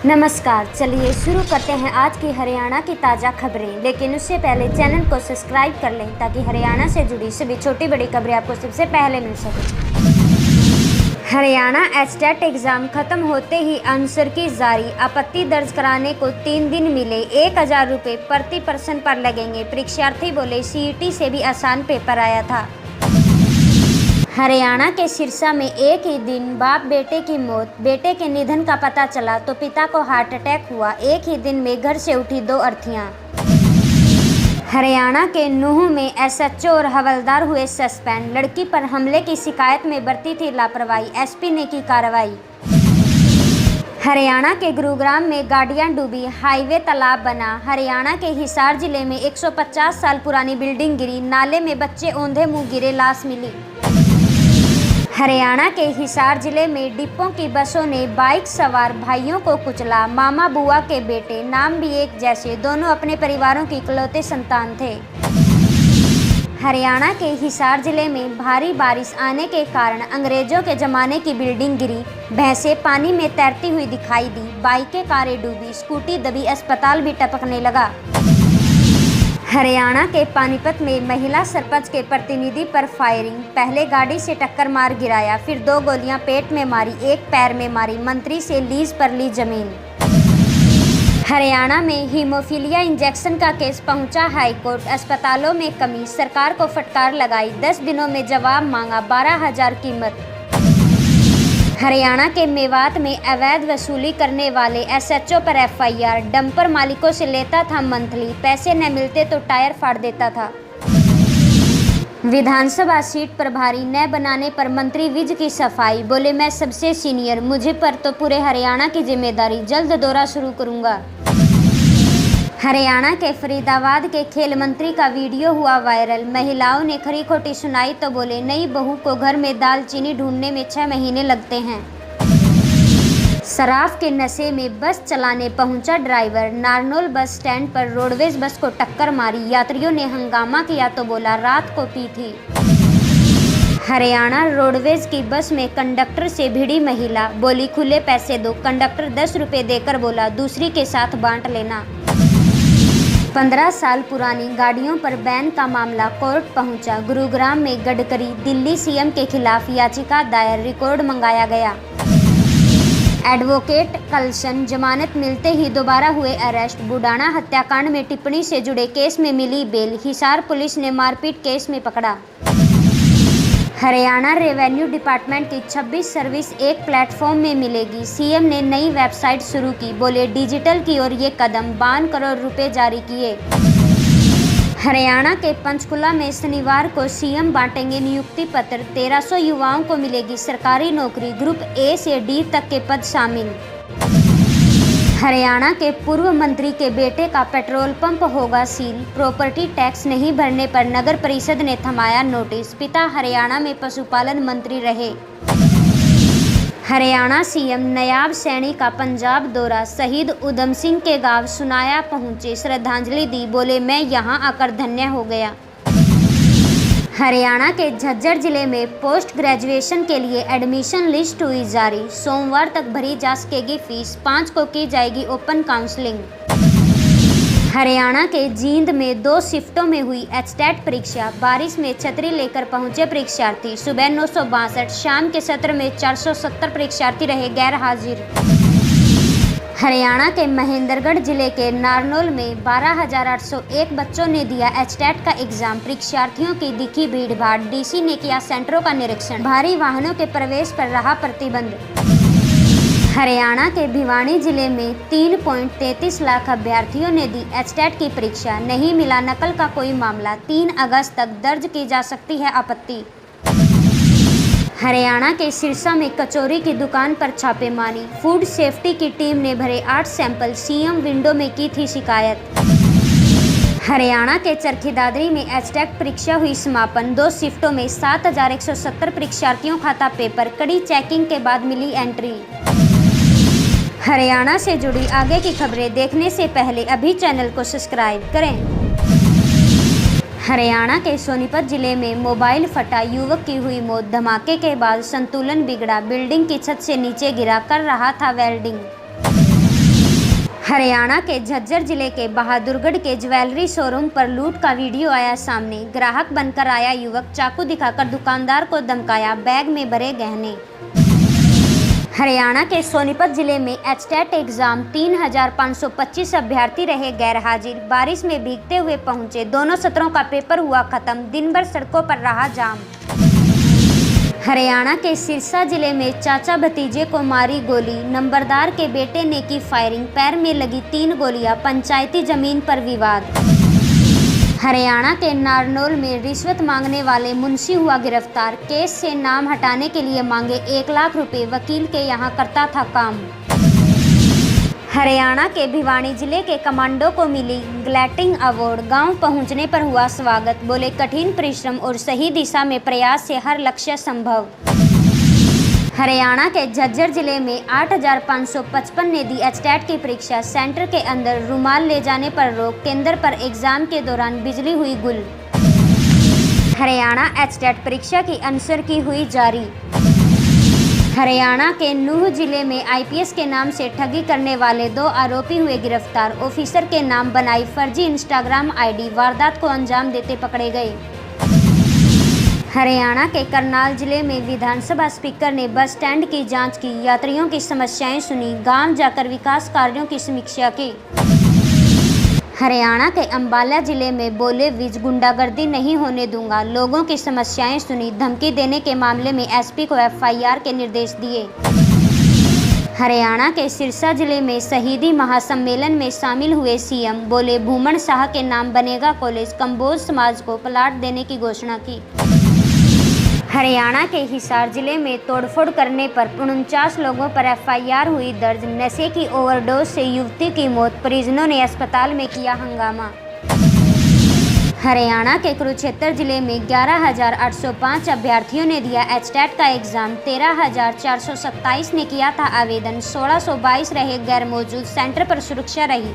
नमस्कार, चलिए शुरू करते हैं आज की हरियाणा की ताज़ा खबरें। लेकिन उससे पहले चैनल को सब्सक्राइब कर लें ताकि हरियाणा से जुड़ी सभी छोटी बड़ी खबरें आपको सबसे पहले मिल सकें। हरियाणा एचटेट एग्ज़ाम खत्म होते ही आंसर की जारी। आपत्ति दर्ज कराने को 3 दिन मिले। 1000 रुपये प्रति पर्सन पर लगेंगे। परीक्षार्थी बोले सीईटी से भी आसान पेपर आया था। हरियाणा के सिरसा में एक ही दिन बाप बेटे की मौत। बेटे के निधन का पता चला तो पिता को हार्ट अटैक हुआ। एक ही दिन में घर से उठी 2 अर्थियां। हरियाणा के नूंह में एसएचओ और हवलदार हुए सस्पेंड। लड़की पर हमले की शिकायत में बरती थी लापरवाही। एसपी ने की कार्रवाई। हरियाणा के गुरुग्राम में गाड़ियां डूबी, हाईवे तालाब बना। हरियाणा के हिसार जिले में 150 साल पुरानी बिल्डिंग गिरी। नाले में बच्चे औंधे मुंह गिरे, लाश मिली। हरियाणा के हिसार जिले में डिपो की बसों ने बाइक सवार भाइयों को कुचला। मामा बुआ के बेटे, नाम भी एक जैसे, दोनों अपने परिवारों की इकलौते संतान थे। हरियाणा के हिसार जिले में भारी बारिश आने के कारण अंग्रेजों के जमाने की बिल्डिंग गिरी। भैंसें पानी में तैरती हुई दिखाई दी। बाइकें कारें डूबी, स्कूटी दबी, अस्पताल भी टपकने लगा। हरियाणा के पानीपत में महिला सरपंच के प्रतिनिधि पर फायरिंग। पहले गाड़ी से टक्कर मार गिराया, फिर 2 गोलियां पेट में मारी, एक पैर में मारी। मंत्री से लीज पर ली जमीन। हरियाणा में हीमोफीलिया इंजेक्शन का केस पहुंचा हाईकोर्ट। अस्पतालों में कमी, सरकार को फटकार लगाई। 10 दिनों में जवाब मांगा, 12,000 कीमत। हरियाणा के मेवात में अवैध वसूली करने वाले एसएचओ पर एफआईआर। डंपर मालिकों से लेता था मंथली, पैसे न मिलते तो टायर फाड़ देता था। विधानसभा सीट प्रभारी न बनाने पर मंत्री विज की सफाई। बोले मैं सबसे सीनियर, मुझे पर तो पूरे हरियाणा की जिम्मेदारी, जल्द दौरा शुरू करूंगा। हरियाणा के फरीदाबाद के खेल मंत्री का वीडियो हुआ वायरल। महिलाओं ने खरी खोटी सुनाई तो बोले नई बहू को घर में दाल चीनी ढूंढने में 6 महीने लगते हैं। शराब के नशे में बस चलाने पहुंचा ड्राइवर। नारनौल बस स्टैंड पर रोडवेज बस को टक्कर मारी। यात्रियों ने हंगामा किया तो बोला रात को पी थी। हरियाणा रोडवेज की बस में कंडक्टर से भिड़ी महिला। बोली खुले पैसे दो। कंडक्टर 10 रुपये देकर बोला दूसरी के साथ बांट लेना। 15 साल पुरानी गाड़ियों पर बैन का मामला कोर्ट पहुंचा। गुरुग्राम में गडकरी, दिल्ली सीएम के खिलाफ याचिका दायर, रिकॉर्ड मंगाया गया। एडवोकेट कलशन जमानत मिलते ही दोबारा हुए अरेस्ट। बुडाना हत्याकांड में टिप्पणी से जुड़े केस में मिली बेल। हिसार पुलिस ने मारपीट केस में पकड़ा। हरियाणा रेवेन्यू डिपार्टमेंट की 26 सर्विस एक प्लेटफॉर्म में मिलेगी। सीएम ने नई वेबसाइट शुरू की। बोले डिजिटल की ओर ये कदम, 52 करोड़ रुपए जारी किए। हरियाणा के पंचकुला में शनिवार को सीएम बांटेंगे नियुक्ति पत्र। 1300 युवाओं को मिलेगी सरकारी नौकरी। ग्रुप ए से डी तक के पद शामिल। हरियाणा के पूर्व मंत्री के बेटे का पेट्रोल पंप होगा सील। प्रॉपर्टी टैक्स नहीं भरने पर नगर परिषद ने थमाया नोटिस। पिता हरियाणा में पशुपालन मंत्री रहे। हरियाणा सीएम नायब सैनी का पंजाब दौरा। शहीद उधम सिंह के गांव सुनाया पहुंचे, श्रद्धांजलि दी। बोले मैं यहां आकर धन्य हो गया। हरियाणा के झज्जर जिले में पोस्ट ग्रेजुएशन के लिए एडमिशन लिस्ट हुई जारी। सोमवार तक भरी जा सकेगी फीस। 5 को की जाएगी ओपन काउंसलिंग। हरियाणा के जींद में 2 शिफ्टों में हुई एचटेट परीक्षा। बारिश में छतरी लेकर पहुंचे परीक्षार्थी। सुबह 962, शाम के सत्र में 470 परीक्षार्थी रहे गैर हाजिर। हरियाणा के महेंद्रगढ़ जिले के नारनौल में 12,801 बच्चों ने दिया एचटेट का एग्जाम। परीक्षार्थियों की दिखी भीड़ भाड़। डीसी ने किया सेंटरों का निरीक्षण। भारी वाहनों के प्रवेश पर रहा प्रतिबंध। हरियाणा के भिवानी जिले में 3.33 लाख अभ्यर्थियों ने दी एचटेट की परीक्षा। नहीं मिला नकल का कोई मामला। 3 अगस्त तक दर्ज की जा सकती है आपत्ति। हरियाणा के सिरसा में कचौरी की दुकान पर छापेमारी। फूड सेफ्टी की टीम ने भरे 8 सैंपल। सीएम विंडो में की थी शिकायत। हरियाणा के चरखी दादरी में एचटेट परीक्षा हुई समापन। 2 शिफ्टों में 7,170 परीक्षार्थियों खाता पेपर। कड़ी चेकिंग के बाद मिली एंट्री। हरियाणा से जुड़ी आगे की खबरें देखने से पहले अभी चैनल को सब्सक्राइब करें। हरियाणा के सोनीपत जिले में मोबाइल फटा, युवक की हुई मौत। धमाके के बाद संतुलन बिगड़ा, बिल्डिंग की छत से नीचे गिरा, कर रहा था वेल्डिंग। हरियाणा के झज्जर जिले के बहादुरगढ़ के ज्वेलरी शोरूम पर लूट का वीडियो आया सामने। ग्राहक बनकर आया युवक चाकू दिखाकर दुकानदार को धमकाया, बैग में भरे गहने। हरियाणा के सोनीपत जिले में एचटेट एग्जाम 3525 अभ्यर्थी रहे गैर हाजिर। बारिश में भीगते हुए पहुंचे, दोनों सत्रों का पेपर हुआ खत्म। दिन भर सड़कों पर रहा जाम। हरियाणा के सिरसा जिले में चाचा भतीजे को मारी गोली, नंबरदार के बेटे ने की फायरिंग, पैर में लगी 3 गोलियां। पंचायती जमीन पर विवाद। हरियाणा के नारनौल में रिश्वत मांगने वाले मुंशी हुआ गिरफ्तार। केस से नाम हटाने के लिए मांगे 1 लाख रुपए, वकील के यहां करता था काम। हरियाणा के भिवानी जिले के कमांडो को मिली ग्लैटिंग अवार्ड। गांव पहुंचने पर हुआ स्वागत, बोले कठिन परिश्रम और सही दिशा में प्रयास से हर लक्ष्य संभव। हरियाणा के झज्जर जिले में 8555 ने दी एचटेट की परीक्षा। सेंटर के अंदर रुमाल ले जाने पर रोक, केंद्र पर एग्जाम के दौरान बिजली हुई गुल। हरियाणा एचटेट परीक्षा की आंसर की हुई जारी। हरियाणा के नूह जिले में आईपीएस के नाम से ठगी करने वाले 2 आरोपी हुए गिरफ्तार। ऑफिसर के नाम बनाई फर्जी इंस्टाग्राम आईडी, वारदात को अंजाम देते पकड़े गए। हरियाणा के करनाल जिले में विधानसभा स्पीकर ने बस स्टैंड की जांच की, यात्रियों की समस्याएं सुनी, गांव जाकर विकास कार्यों की समीक्षा की। हरियाणा के अंबाला जिले में बोले विज गुंडागर्दी नहीं होने दूंगा, लोगों की समस्याएं सुनी, धमकी देने के मामले में एसपी को एफआईआर के निर्देश दिए। हरियाणा के सिरसा जिले में शहीदी महासम्मेलन में शामिल हुए सीएम, बोले भूमन शाह के नाम बनेगा कॉलेज, कंबोज समाज को प्लाट देने की घोषणा की। हरियाणा के हिसार जिले में तोड़फोड़ करने पर 49 लोगों पर एफआईआर हुई दर्ज। नशे की ओवरडोज से युवती की मौत, परिजनों ने अस्पताल में किया हंगामा। हरियाणा के कुरुक्षेत्र जिले में 11,805 अभ्यर्थियों ने दिया एचटेट का एग्जाम। 13,427 ने किया था आवेदन। 1622 रहे गैर मौजूद, सेंटर पर सुरक्षा रही।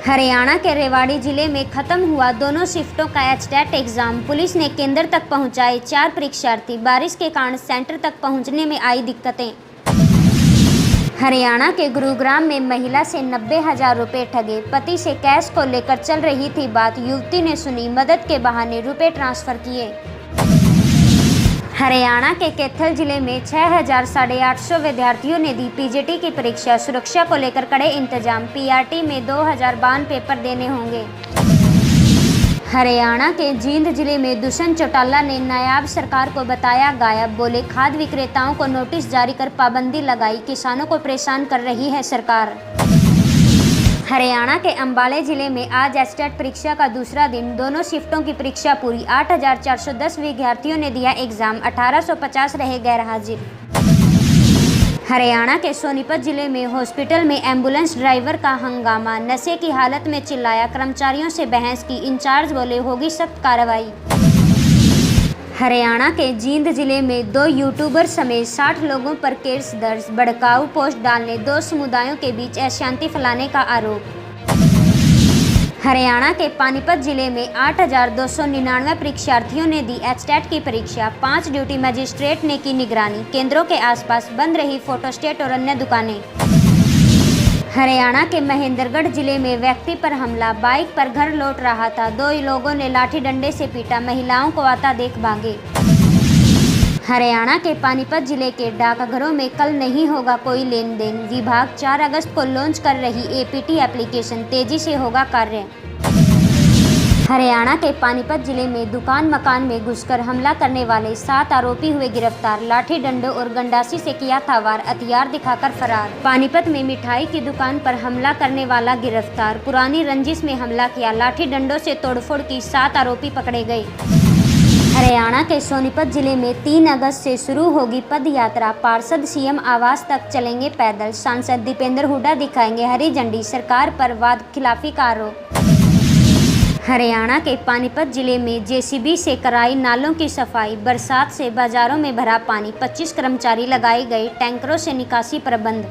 हरियाणा के रेवाड़ी जिले में खत्म हुआ दोनों शिफ्टों का एचटेट एग्जाम। पुलिस ने केंद्र तक पहुंचाए 4 परीक्षार्थी। बारिश के कारण सेंटर तक पहुंचने में आई दिक्कतें। हरियाणा के गुरुग्राम में महिला से 90,000 रुपये ठगे। पति से कैश को लेकर चल रही थी बात, युवती ने सुनी, मदद के बहाने रुपए ट्रांसफर किए। हरियाणा के कैथल जिले में 6,850 विद्यार्थियों ने दी पीजीटी की परीक्षा। सुरक्षा को लेकर कड़े इंतजाम। पीआरटी में 2052 पेपर देने होंगे। हरियाणा के जींद जिले में दुष्यंत चौटाला ने नायाब सरकार को बताया गायब, बोले खाद विक्रेताओं को नोटिस जारी कर पाबंदी लगाई, किसानों को परेशान कर रही है सरकार। हरियाणा के अंबाला जिले में आज एचटेट परीक्षा का दूसरा दिन, दोनों शिफ्टों की परीक्षा पूरी। 8,410 विद्यार्थियों ने दिया एग्जाम, 1850 रहे गैर हाजिर। हरियाणा के सोनीपत जिले में हॉस्पिटल में एम्बुलेंस ड्राइवर का हंगामा, नशे की हालत में चिल्लाया, कर्मचारियों से बहस की, इंचार्ज बोले होगी सख्त कार्रवाई। हरियाणा के जींद जिले में 2 यूट्यूबर समेत 60 लोगों पर केस दर्ज। भड़काऊ पोस्ट डालने, 2 समुदायों के बीच अशांति फैलाने का आरोप। हरियाणा के पानीपत जिले में 8,299 परीक्षार्थियों ने दी एचटेट की परीक्षा। 5 ड्यूटी मजिस्ट्रेट ने की निगरानी। केंद्रों के आसपास बंद रही फोटोस्टेट और अन्य दुकानें। हरियाणा के महेंद्रगढ़ जिले में व्यक्ति पर हमला, बाइक पर घर लौट रहा था, 2 लोगों ने लाठी डंडे से पीटा, महिलाओं को आता देख भागे। हरियाणा के पानीपत जिले के डाकघरों में कल नहीं होगा कोई लेन देन। विभाग 4 अगस्त को लॉन्च कर रही एपीटी एप्लीकेशन, तेजी से होगा कार्य। हरियाणा के पानीपत जिले में दुकान मकान में घुसकर हमला करने वाले 7 आरोपी हुए गिरफ्तार। लाठी डंडों और गंडासी से किया था वार, हथियार दिखाकर फरार। पानीपत में मिठाई की दुकान पर हमला करने वाला गिरफ्तार। पुरानी रंजिश में हमला किया, लाठी डंडों से तोड़फोड़ की, 7 आरोपी पकड़े गए। हरियाणा के सोनीपत जिले में 3 अगस्त से शुरू होगी पद यात्रा। पार्षद सीएम आवास तक चलेंगे पैदल। सांसद दीपेंद्र हुड्डा दिखाएंगे हरी झंडी। सरकार पर वाद खिलाफी का आरोप। हरियाणा के पानीपत जिले में जेसीबी से कराई नालों की सफाई। बरसात से बाजारों में भरा पानी, 25 कर्मचारी लगाए गए, टैंकरों से निकासी प्रबंध।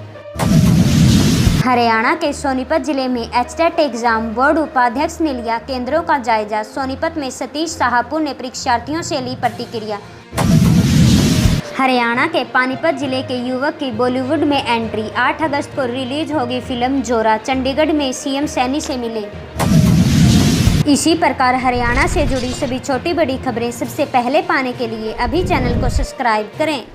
हरियाणा के सोनीपत जिले में एचटेट एग्जाम, बोर्ड उपाध्यक्ष ने लिया केंद्रों का जायजा। सोनीपत में सतीश साहपुर ने परीक्षार्थियों से ली प्रतिक्रिया। हरियाणा के पानीपत जिले के युवक की बॉलीवुड में एंट्री। 8 अगस्त को रिलीज होगी फिल्म जोरा। चंडीगढ़ में सीएम सैनी से मिले। इसी प्रकार हरियाणा से जुड़ी सभी छोटी बड़ी खबरें सबसे पहले पाने के लिए अभी चैनल को सब्सक्राइब करें।